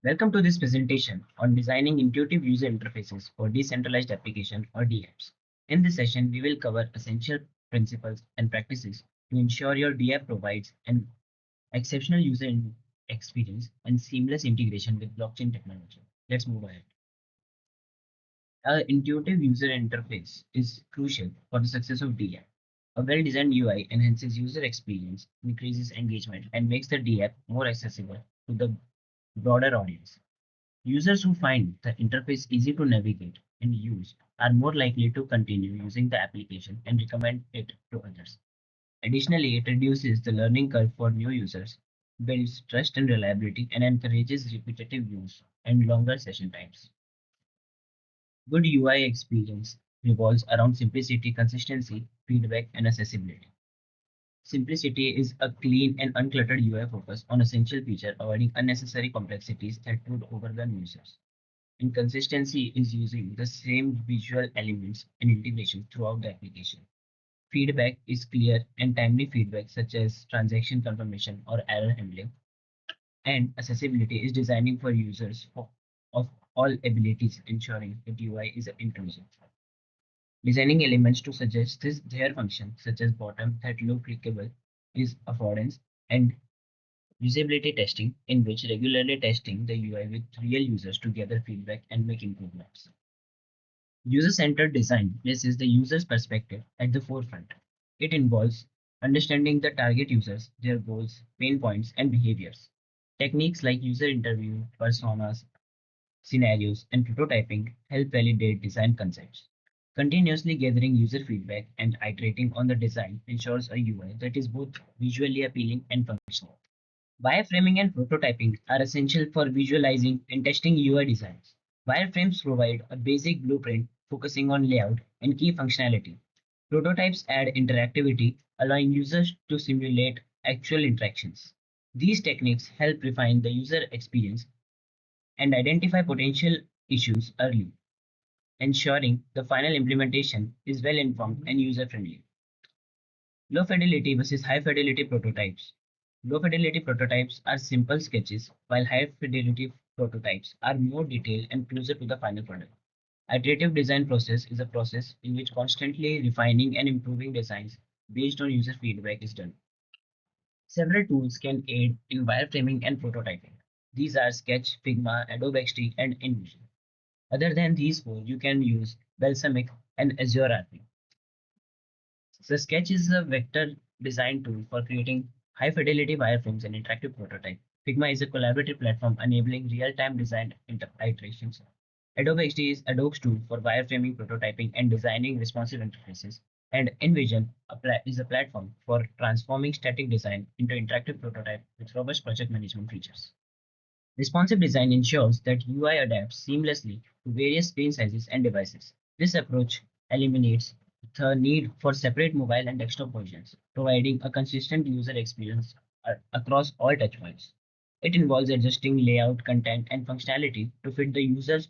Welcome to this presentation on designing intuitive user interfaces for decentralized application or DApps. In this session, we will cover essential principles and practices to ensure your DApp provides an exceptional experience and seamless integration with blockchain technology. Let's move ahead. An intuitive user interface is crucial for the success of DApp. A well-designed UI enhances user experience, increases engagement, and makes the DApp more accessible to the broader audience. Users who find the interface easy to navigate and use are more likely to continue using the application and recommend it to others. Additionally, it reduces the learning curve for new users, builds trust and reliability, and encourages repetitive use and longer session times. Good UI experience revolves around simplicity, consistency, feedback, and accessibility. Simplicity is a clean and uncluttered UI focus on essential feature, avoiding unnecessary complexities that would overwhelm users. Inconsistency is using the same visual elements and integration throughout the application. Feedback is clear and timely feedback such as transaction confirmation or error handling. And accessibility is designing for users of all abilities, ensuring that UI is inclusive. Designing elements to suggest their function, such as bottom that look clickable, is affordance, and usability testing, in which regularly testing the UI with real users to gather feedback and make improvements. User-centered design places the user's perspective at the forefront. It involves understanding the target users, their goals, pain points, and behaviors. Techniques like user interview, personas, scenarios, and prototyping help validate design concepts. Continuously gathering user feedback and iterating on the design ensures a UI that is both visually appealing and functional. Wireframing and prototyping are essential for visualizing and testing UI designs. Wireframes provide a basic blueprint focusing on layout and key functionality. Prototypes add interactivity, allowing users to simulate actual interactions. These techniques help refine the user experience and identify potential issues early, ensuring the final implementation is well informed and user friendly. Low fidelity versus high fidelity prototypes. Low fidelity prototypes are simple sketches, while high fidelity prototypes are more detailed and closer to the final product. Iterative design process is a process in which constantly refining and improving designs based on user feedback is done. Several tools can aid in wireframing and prototyping. These are Sketch, Figma, Adobe XD, and InVision. Other than these four, you can use Balsamic and Azure RP. So Sketch is a vector design tool for creating high fidelity wireframes and interactive prototype. Figma is a collaborative platform enabling real-time design iterations. Adobe XD is Adobe's tool for wireframing, prototyping, and designing responsive interfaces. And InVision is a platform for transforming static design into interactive prototype with robust project management features. Responsive design ensures that UI adapts seamlessly to various screen sizes and devices. This approach eliminates the need for separate mobile and desktop versions, providing a consistent user experience across all touchpoints. It involves adjusting layout, content, and functionality to fit the user's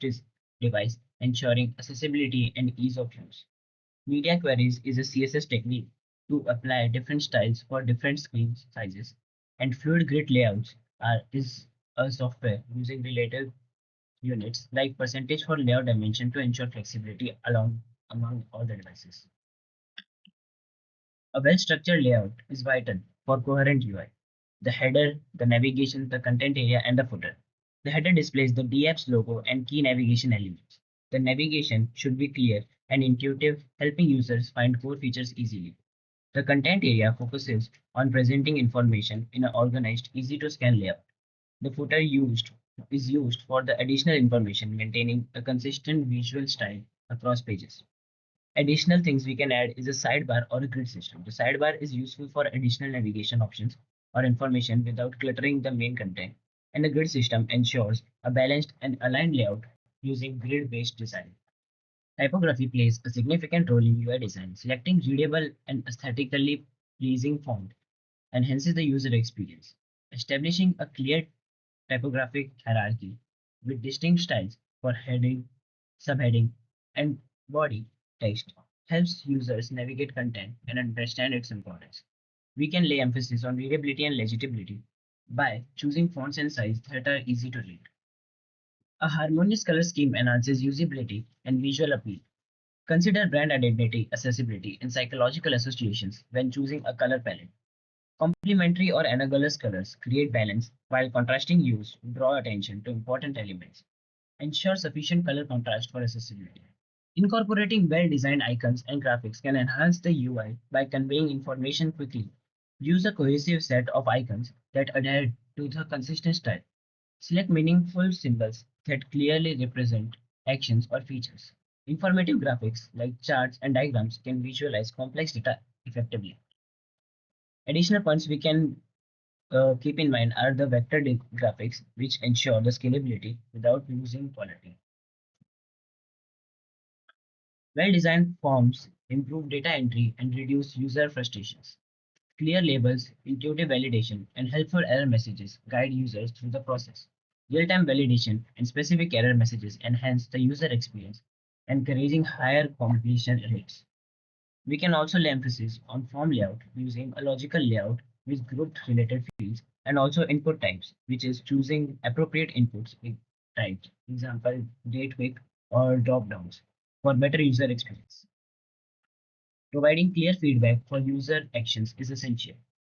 device, ensuring accessibility and ease of use. Media queries is a CSS technique to apply different styles for different screen sizes, and fluid grid layouts is a software using relative units like percentage for layout dimension to ensure flexibility among all the devices. A well-structured layout is vital for coherent UI. The header, the navigation, the content area, and the footer. The header displays the DApps logo and key navigation elements. The navigation should be clear and intuitive, helping users find core features easily. The content area focuses on presenting information in an organized, easy to scan layout. The footer used for the additional information, maintaining a consistent visual style across pages. Additional things we can add is a sidebar or a grid system. The sidebar is useful for additional navigation options or information without cluttering the main content, and the grid system ensures a balanced and aligned layout using grid-based design. Typography plays a significant role in UI design. Selecting readable and aesthetically pleasing font enhances the user experience. Establishing a clear typographic hierarchy with distinct styles for heading, subheading, and body text helps users navigate content and understand its importance. We can lay emphasis on readability and legibility by choosing fonts and size that are easy to read. A harmonious color scheme enhances usability and visual appeal. Consider brand identity, accessibility, and psychological associations when choosing a color palette. Complementary or analogous colors create balance, while contrasting hues draw attention to important elements. Ensure sufficient color contrast for accessibility. Incorporating well-designed icons and graphics can enhance the UI by conveying information quickly. Use a cohesive set of icons that adhere to the consistent style. Select meaningful symbols that clearly represent actions or features. Informative graphics like charts and diagrams can visualize complex data effectively. Additional points we can keep in mind are the vector graphics, which ensure the scalability without losing quality. Well-designed forms improve data entry and reduce user frustrations. Clear labels, intuitive validation, and helpful error messages guide users through the process. Real-time validation and specific error messages enhance the user experience, encouraging higher completion rates. We can also lay emphasis on form layout using a logical layout with group-related fields and also input types, which is choosing appropriate inputs with types, example, date, week, or drop-downs for better user experience. Providing clear feedback for user actions is essential.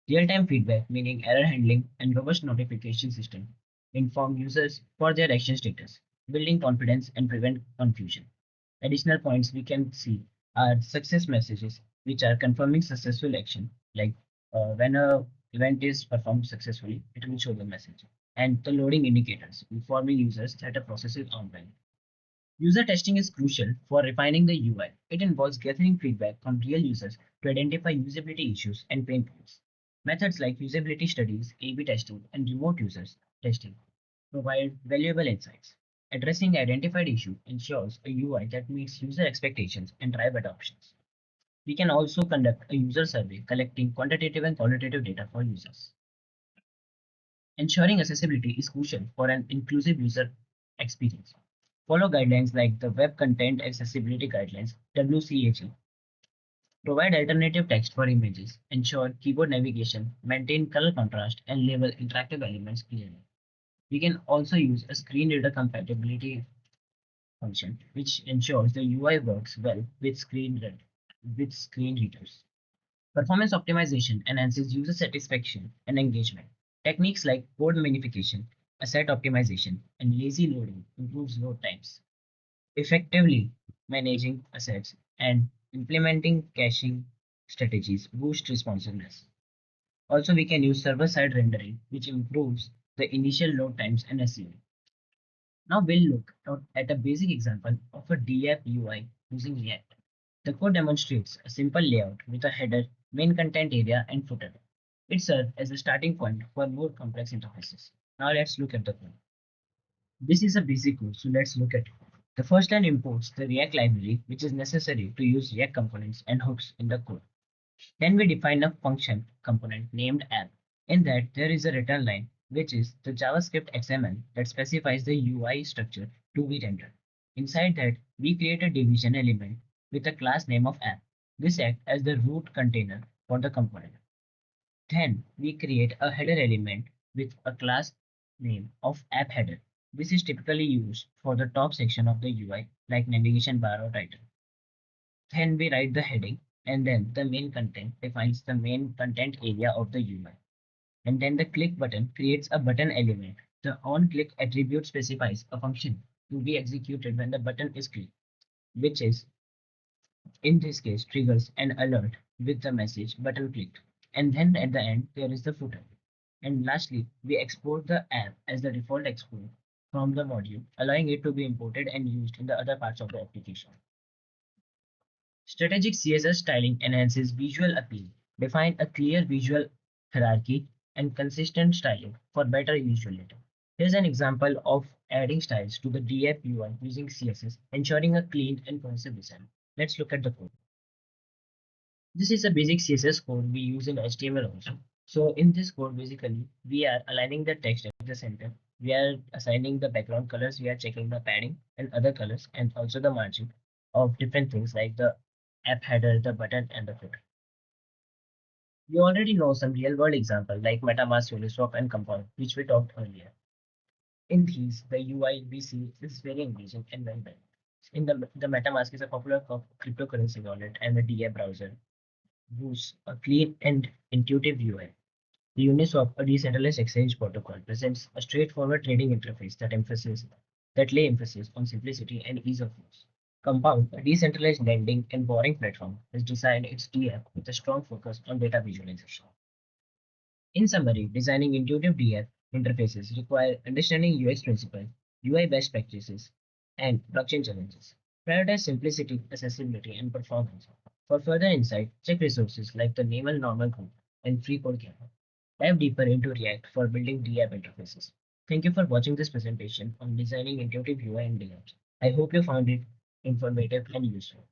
Real-time feedback, meaning error handling and robust notification system, inform users for their action status, building confidence and prevent confusion. Additional points we can see are success messages, which are confirming successful action, like when a event is performed successfully, it will show the message. And the loading indicators, informing users that a process is online. User testing is crucial for refining the UI. It involves gathering feedback from real users to identify usability issues and pain points. Methods like usability studies, A/B testing, and remote users testing provide valuable insights. Addressing identified issue ensures a UI that meets user expectations and drive adoptions. We can also conduct a user survey collecting quantitative and qualitative data for users. Ensuring accessibility is crucial for an inclusive user experience. Follow guidelines like the Web Content Accessibility Guidelines (WCAG). Provide alternative text for images. Ensure keyboard navigation. Maintain color contrast and label interactive elements clearly. We can also use a screen reader compatibility function, which ensures the UI works well with screen readers. Performance optimization enhances user satisfaction and engagement. Techniques like code minification, asset optimization, and lazy loading improves load times. Effectively managing assets and implementing caching strategies boost responsiveness. Also, we can use server-side rendering, which improves the initial load times and SEO. Now we'll look at a basic example of a DApp UI using React. The code demonstrates a simple layout with a header, main content area, and footer. It serves as a starting point for more complex interfaces. Now let's look at the code. This is a basic code, so let's look at it. The first line imports the React library, which is necessary to use React components and hooks in the code. Then we define a function component named app. In that, there is a return line, which is the JavaScript XML that specifies the UI structure to be rendered. Inside that, we create a division element with a class name of app. This acts as the root container for the component. Then we create a header element with a class name of app header. This is typically used for the top section of the UI, like navigation bar or title. Then we write the heading, and then the main content defines the main content area of the UI. And then the click button creates a button element. The on-click attribute specifies a function to be executed when the button is clicked, which is, in this case, triggers an alert with the message button clicked. And then at the end, there is the footer. And lastly, we export the app as the default export from the module, allowing it to be imported and used in the other parts of the application. Strategic CSS styling enhances visual appeal. Define a clear visual hierarchy and consistent styling for better usability. Here's an example of adding styles to the DApp UI using CSS, ensuring a clean and cohesive design. Let's look at the code. This is a basic CSS code we use in HTML also. So in this code, basically, we are aligning the text at the center. We are assigning the background colors. We are checking the padding and other colors and also the margin of different things like the app header, the button, and the footer. We already know some real world example like MetaMask, Uniswap, and Compound, which we talked earlier. In these, the UI we see is very engaging and well done. The MetaMask is a popular cryptocurrency wallet and the DApp browser boasts a clean and intuitive UI. The Uniswap, a decentralized exchange protocol, presents a straightforward trading interface that lay emphasis on simplicity and ease of use. Compound, a decentralized lending and borrowing platform, has designed its DApp with a strong focus on data visualization. In summary, designing intuitive DApp interfaces require understanding UX principles, UI best practices, and blockchain challenges. Prioritize simplicity, accessibility, and performance. For further insight, check resources like the Naval Normal Group and Free Code Camp. Dive deeper into React for building DApp interfaces. Thank you for watching this presentation on designing intuitive UI and DApps. I hope you found it informative and useful.